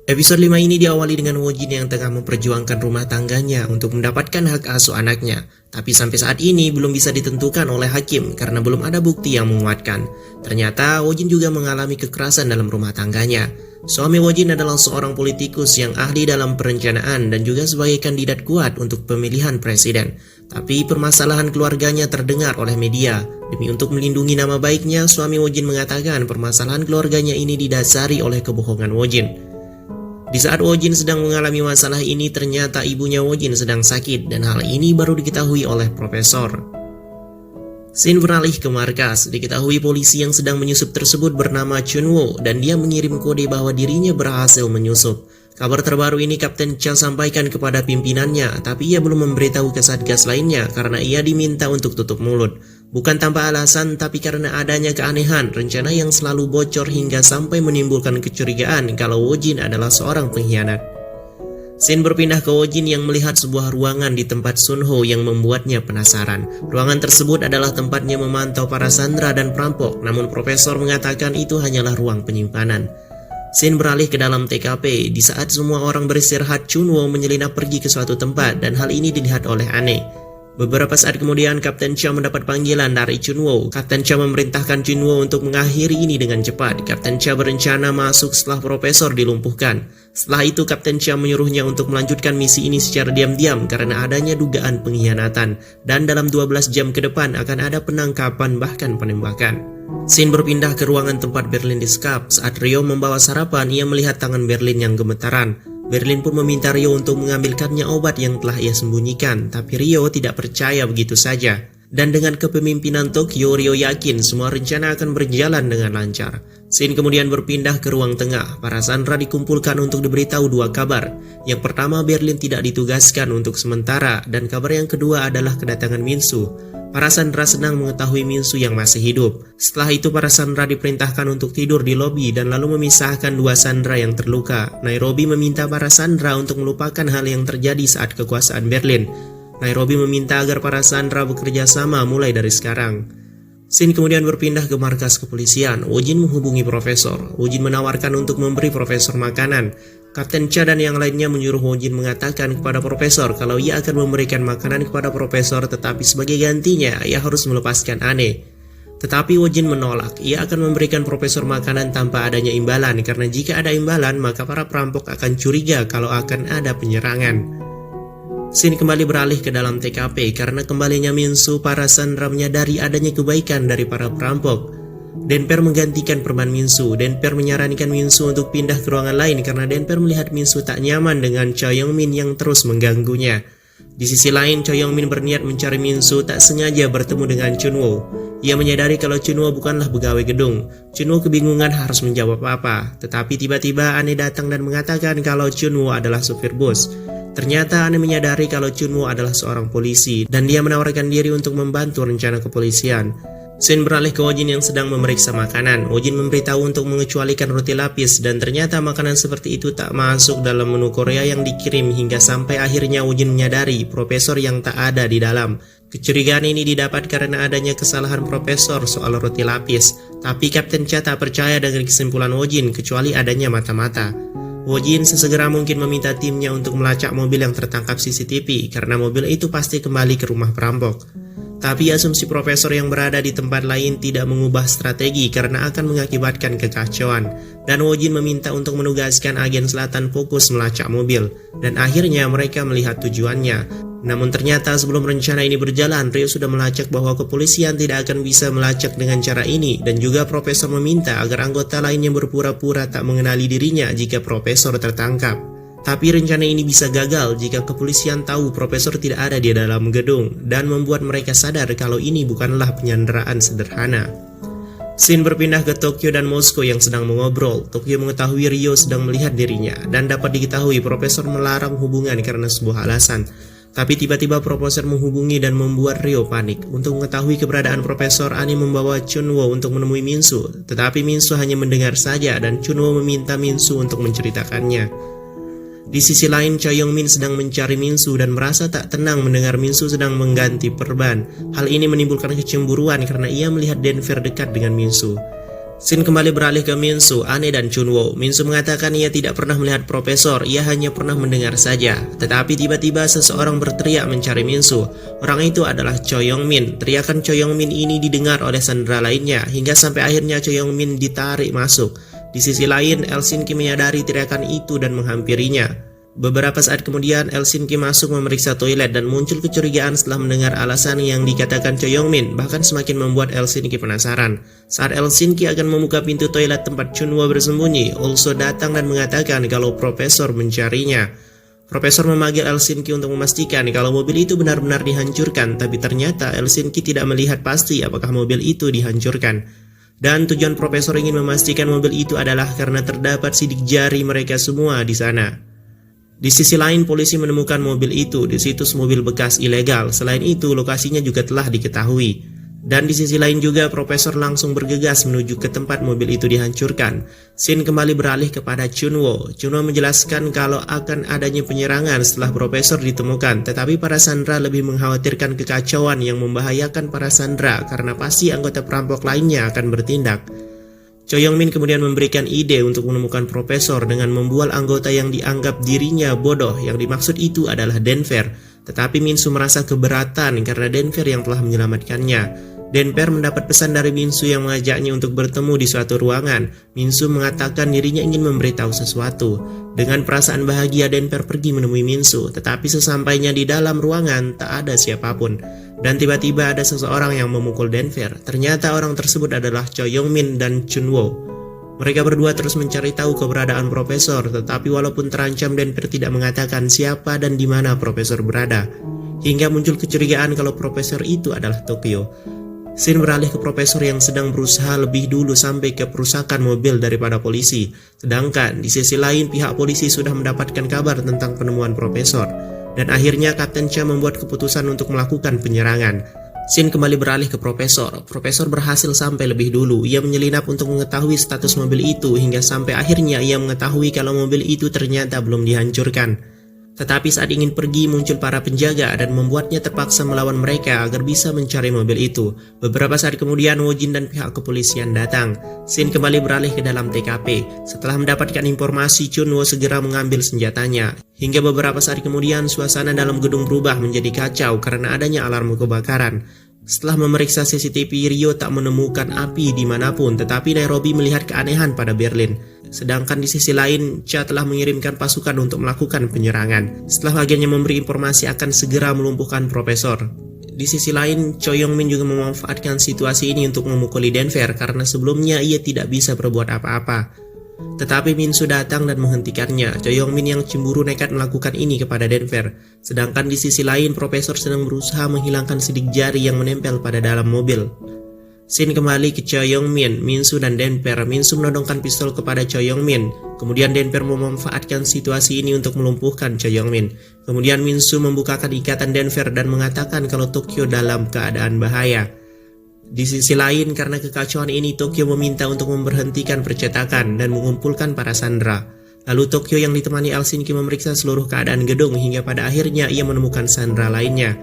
Episode 5 ini diawali dengan Wojin yang tengah memperjuangkan rumah tangganya untuk mendapatkan hak asuh anaknya. Tapi sampai saat ini belum bisa ditentukan oleh hakim karena belum ada bukti yang menguatkan. Ternyata Wojin juga mengalami kekerasan dalam rumah tangganya. Suami Wojin adalah seorang politikus yang ahli dalam perencanaan dan juga sebagai kandidat kuat untuk pemilihan presiden. Tapi permasalahan keluarganya terdengar oleh media. Demi untuk melindungi nama baiknya, suami Wojin mengatakan permasalahan keluarganya ini didasari oleh kebohongan Wojin. Di saat Wojin sedang mengalami masalah ini, ternyata ibunya Wojin sedang sakit dan hal ini baru diketahui oleh profesor. Scene beralih ke markas, diketahui polisi yang sedang menyusup tersebut bernama Chunwoo dan dia mengirim kode bahwa dirinya berhasil menyusup. Kabar terbaru ini Kapten Cha sampaikan kepada pimpinannya, tapi ia belum memberitahu ke satgas lainnya karena ia diminta untuk tutup mulut. Bukan tanpa alasan, tapi karena adanya keanehan, rencana yang selalu bocor hingga sampai menimbulkan kecurigaan kalau Wojin adalah seorang pengkhianat. Scene berpindah ke Wojin yang melihat sebuah ruangan di tempat Sunho yang membuatnya penasaran. Ruangan tersebut adalah tempatnya memantau para sandera dan perampok, namun profesor mengatakan itu hanyalah ruang penyimpanan. Scene beralih ke dalam TKP, di saat semua orang beristirahat, Chunwoo menyelinap pergi ke suatu tempat dan hal ini dilihat oleh Ane. Beberapa saat kemudian Kapten Cha mendapat panggilan dari Chunwoo. Kapten Cha memerintahkan Chunwoo untuk mengakhiri ini dengan cepat. Kapten Cha berencana masuk setelah profesor dilumpuhkan. Setelah itu Kapten Cha menyuruhnya untuk melanjutkan misi ini secara diam-diam karena adanya dugaan pengkhianatan. Dan dalam 12 jam ke depan akan ada penangkapan bahkan penembakan. Scene berpindah ke ruangan tempat Berlin disekap. Saat Rio membawa sarapan, ia melihat tangan Berlin yang gemetaran. Berlin pun meminta Rio untuk mengambilkannya obat yang telah ia sembunyikan, tapi Rio tidak percaya begitu saja. Dan dengan kepemimpinan Tokyo, Rio yakin semua rencana akan berjalan dengan lancar. Scene kemudian berpindah ke ruang tengah. Para sandera dikumpulkan untuk diberitahu dua kabar. Yang pertama, Berlin tidak ditugaskan untuk sementara, dan kabar yang kedua adalah kedatangan Minsu. Para sandera senang mengetahui Minsu yang masih hidup. Setelah itu para sandera diperintahkan untuk tidur di lobi dan lalu memisahkan dua sandera yang terluka. Nairobi meminta para sandera untuk melupakan hal yang terjadi saat kekuasaan Berlin. Nairobi meminta agar para sandera bekerja sama mulai dari sekarang. Scene kemudian berpindah ke markas kepolisian. Wojin menghubungi profesor. Wojin menawarkan untuk memberi profesor makanan. Kapten Cha dan yang lainnya menyuruh Wojin mengatakan kepada profesor kalau ia akan memberikan makanan kepada profesor, tetapi sebagai gantinya ia harus melepaskan Ane. Tetapi Wojin menolak. Ia akan memberikan profesor makanan tanpa adanya imbalan karena jika ada imbalan maka para perampok akan curiga kalau akan ada penyerangan. Scene kembali beralih ke dalam TKP karena kembalinya Minsu, para sandera menyadari adanya kebaikan dari para perampok. Denper menggantikan perban Minsu. Denper menyarankan Minsu untuk pindah ke ruangan lain karena Denper melihat Minsu tak nyaman dengan Choi Yong-min yang terus mengganggunya. Di sisi lain, Choi Yong-min berniat mencari Minsu, tak sengaja bertemu dengan Chunwoo. Ia menyadari kalau Chunwoo bukanlah pegawai gedung. Chunwoo kebingungan harus menjawab apa. Tetapi tiba-tiba Ane datang dan mengatakan kalau Chunwoo adalah supir bus. Ternyata Ane menyadari kalau Chunwoo adalah seorang polisi dan dia menawarkan diri untuk membantu rencana kepolisian. Scene beralih ke Wojin yang sedang memeriksa makanan. Wojin memberitahu untuk mengecualikan roti lapis dan ternyata makanan seperti itu tak masuk dalam menu Korea yang dikirim hingga sampai akhirnya Wojin menyadari profesor yang tak ada di dalam. Kecurigaan ini didapat karena adanya kesalahan profesor soal roti lapis. Tapi Kapten Cha tak percaya dengan kesimpulan Wojin kecuali adanya mata-mata. Wojin sesegera mungkin meminta timnya untuk melacak mobil yang tertangkap CCTV karena mobil itu pasti kembali ke rumah perampok. Tapi asumsi profesor yang berada di tempat lain tidak mengubah strategi karena akan mengakibatkan kekacauan. Dan Wojin meminta untuk menugaskan agen selatan fokus melacak mobil. Dan akhirnya mereka melihat tujuannya. Namun ternyata sebelum rencana ini berjalan, Rio sudah melacak bahwa kepolisian tidak akan bisa melacak dengan cara ini. Dan juga profesor meminta agar anggota lainnya berpura-pura tak mengenali dirinya jika profesor tertangkap. Tapi rencana ini bisa gagal jika kepolisian tahu profesor tidak ada di dalam gedung dan membuat mereka sadar kalau ini bukanlah penyanderaan sederhana. Scene berpindah ke Tokyo dan Moskow yang sedang mengobrol. Tokyo mengetahui Rio sedang melihat dirinya dan dapat diketahui profesor melarang hubungan karena sebuah alasan. Tapi tiba-tiba profesor menghubungi dan membuat Rio panik. Untuk mengetahui keberadaan profesor, Ane membawa Chunwoo untuk menemui Minsu. Tetapi Minsu hanya mendengar saja dan Chunwoo meminta Minsu untuk menceritakannya. Di sisi lain, Choi Yong-min sedang mencari Minsu dan merasa tak tenang mendengar Minsu sedang mengganti perban. Hal ini menimbulkan kecemburuan karena ia melihat Denver dekat dengan Minsu. Scene kembali beralih ke Minsu, Ane dan Chunwo. Minsu mengatakan ia tidak pernah melihat profesor, ia hanya pernah mendengar saja. Tetapi tiba-tiba seseorang berteriak mencari Minsu. Orang itu adalah Choi Young-min. Teriakan Choi Young-min ini didengar oleh sandera lainnya, hingga sampai akhirnya Choi Young-min ditarik masuk. Di sisi lain, Elsinki menyadari teriakan itu dan menghampirinya. Beberapa saat kemudian, Elsinki masuk memeriksa toilet dan muncul kecurigaan setelah mendengar alasan yang dikatakan Choi Young-min, bahkan semakin membuat Elsinki penasaran. Saat Elsinki akan membuka pintu toilet tempat Chunwo bersembunyi, Also datang dan mengatakan kalau profesor mencarinya. Profesor memanggil Elsinki untuk memastikan kalau mobil itu benar-benar dihancurkan, tapi ternyata Elsinki tidak melihat pasti apakah mobil itu dihancurkan. Dan tujuan profesor ingin memastikan mobil itu adalah karena terdapat sidik jari mereka semua di sana. Di sisi lain, polisi menemukan mobil itu di situs mobil bekas ilegal. Selain itu, lokasinya juga telah diketahui. Dan di sisi lain juga, profesor langsung bergegas menuju ke tempat mobil itu dihancurkan. Scene kembali beralih kepada Chunwo. Chunwo menjelaskan kalau akan adanya penyerangan setelah profesor ditemukan, tetapi para sandera lebih mengkhawatirkan kekacauan yang membahayakan para sandera karena pasti anggota perampok lainnya akan bertindak. Choi Young-min kemudian memberikan ide untuk menemukan profesor dengan membual anggota yang dianggap dirinya bodoh. Yang dimaksud itu adalah Denver. Tetapi Minsu merasa keberatan karena Denver yang telah menyelamatkannya. Denver mendapat pesan dari Minsu yang mengajaknya untuk bertemu di suatu ruangan. Minsu mengatakan dirinya ingin memberitahu sesuatu. Dengan perasaan bahagia, Denver pergi menemui Minsu. Tetapi sesampainya di dalam ruangan, tak ada siapapun. Dan tiba-tiba ada seseorang yang memukul Denver. Ternyata orang tersebut adalah Choi Young-min dan Chunwo. Mereka berdua terus mencari tahu keberadaan profesor, tetapi walaupun terancam, Denver tidak mengatakan siapa dan di mana profesor berada. Hingga muncul kecurigaan kalau profesor itu adalah Tokyo. Scene beralih ke profesor yang sedang berusaha lebih dulu sampai ke perusakan mobil daripada polisi. Sedangkan di sisi lain, pihak polisi sudah mendapatkan kabar tentang penemuan profesor. Dan akhirnya Kapten Cha membuat keputusan untuk melakukan penyerangan. Scene kembali beralih ke profesor. Profesor berhasil sampai lebih dulu. Ia menyelinap untuk mengetahui status mobil itu hingga sampai akhirnya ia mengetahui kalau mobil itu ternyata belum dihancurkan. Tetapi saat ingin pergi, muncul para penjaga dan membuatnya terpaksa melawan mereka agar bisa mencari mobil itu. Beberapa saat kemudian, Wojin dan pihak kepolisian datang. Scene kembali beralih ke dalam TKP. Setelah mendapatkan informasi, Chunwo segera mengambil senjatanya. Hingga beberapa saat kemudian, suasana dalam gedung berubah menjadi kacau karena adanya alarm kebakaran. Setelah memeriksa CCTV, Rio tak menemukan api dimanapun, tetapi Nairobi melihat keanehan pada Berlin. Sedangkan di sisi lain, Cha telah mengirimkan pasukan untuk melakukan penyerangan. Setelah agennya memberi informasi akan segera melumpuhkan profesor. Di sisi lain, Choi Young-min juga memanfaatkan situasi ini untuk memukuli Denver karena sebelumnya ia tidak bisa berbuat apa-apa. Tetapi Minsu datang dan menghentikannya. Choi Young-min yang cemburu nekat melakukan ini kepada Denver. Sedangkan di sisi lain, profesor sedang berusaha menghilangkan sidik jari yang menempel pada dalam mobil. Scene kembali ke Choi Young-min, Minsu dan Denver. Minsu menodongkan pistol kepada Choi Young-min. Kemudian Denver memanfaatkan situasi ini untuk melumpuhkan Choi Young-min. Kemudian Minsu membukakan ikatan Denver dan mengatakan kalau Tokyo dalam keadaan bahaya. Di sisi lain, karena kekacauan ini, Tokyo meminta untuk memberhentikan percetakan dan mengumpulkan para sandera. Lalu Tokyo yang ditemani Elsinki memeriksa seluruh keadaan gedung hingga pada akhirnya ia menemukan sandera lainnya.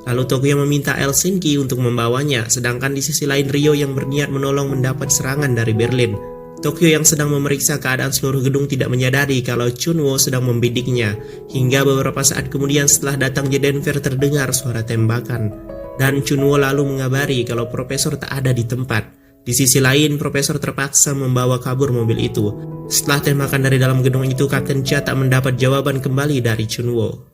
Lalu Tokyo meminta Elsinki untuk membawanya, sedangkan di sisi lain Rio yang berniat menolong mendapat serangan dari Berlin. Tokyo yang sedang memeriksa keadaan seluruh gedung tidak menyadari kalau Chunwo sedang membidiknya. Hingga beberapa saat kemudian setelah datangnya Denver terdengar suara tembakan. Dan Chunwo lalu mengabari kalau profesor tak ada di tempat. Di sisi lain, profesor terpaksa membawa kabur mobil itu. Setelah tembakan dari dalam gedung itu, Kapten Cha tak mendapat jawaban kembali dari Chunwo.